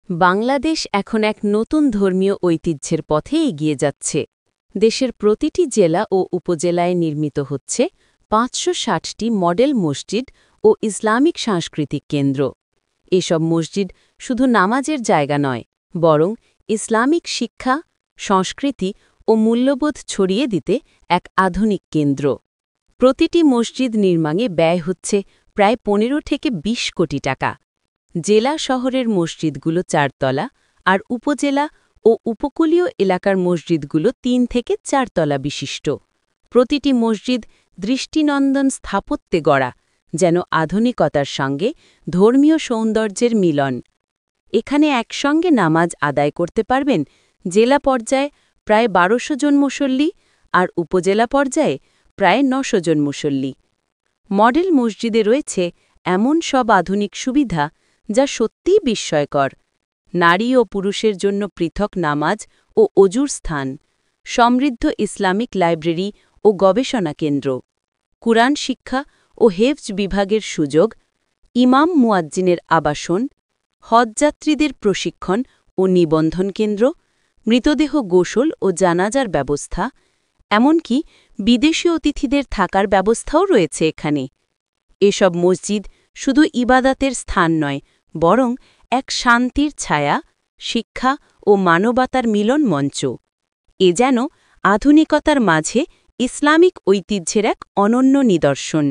বাংলাদেশ এখন এক নতুন ধর্মীয় ঐতিহ্যের পথে এগিয়ে যাচ্ছে। দেশের প্রতিটি জেলা ও উপজেলায় নির্মিত হচ্ছে ৫৬০টি মডেল মসজিদ ও ইসলামিক সাংস্কৃতিক কেন্দ্র। এসব মসজিদ শুধু নামাজের জায়গা নয়, বরং ইসলামিক শিক্ষা, সংস্কৃতি ও মূল্যবোধ ছড়িয়ে দিতে এক আধুনিক কেন্দ্র। প্রতিটি মসজিদ নির্মাণে ব্যয় হচ্ছে প্রায় ১৫ থেকে ২০ কোটি টাকা। জেলা শহরের মসজিদগুলো ৪ তলা, আর উপজেলা ও উপকূলীয় এলাকার মসজিদগুলো ৩ থেকে ৪ তলা বিশিষ্ট। প্রতিটি মসজিদ দৃষ্টিনন্দন স্থাপত্যে গড়া, যেন আধুনিকতার সঙ্গে ধর্মীয় সৌন্দর্যের মিলন। এখানে একসঙ্গে নামাজ আদায় করতে পারবেন জেলা পর্যায়ে প্রায় ১২০০ জন মুসল্লি, আর উপজেলা পর্যায়ে প্রায় ৯০০ জন মুসল্লি। মডেল মসজিদে রয়েছে এমন সব আধুনিক সুবিধা যা সত্যিই বিস্ময়কর। নারী ও পুরুষের জন্য পৃথক নামাজ ও অজুর স্থান, সমৃদ্ধ ইসলামিক লাইব্রেরি ও গবেষণা কেন্দ্র, কুরআন শিক্ষা ও হেফজ বিভাগের সুযোগ, ইমাম মুয়াজ্জিনের আবাসন, হজযাত্রীদের প্রশিক্ষণ ও নিবন্ধন কেন্দ্র, মৃতদেহ গোসল ও জানাজার ব্যবস্থা, এমনকি বিদেশি অতিথিদের থাকার ব্যবস্থাও রয়েছে এখানে। এসব মসজিদ শুধু ইবাদাতের স্থান নয়, বরং এক শান্তির ছায়া, শিক্ষা ও মানবতার মিলন মঞ্চ। এ যেন আধুনিকতার মাঝে ইসলামিক ঐতিহ্যের এক অনন্য নিদর্শন।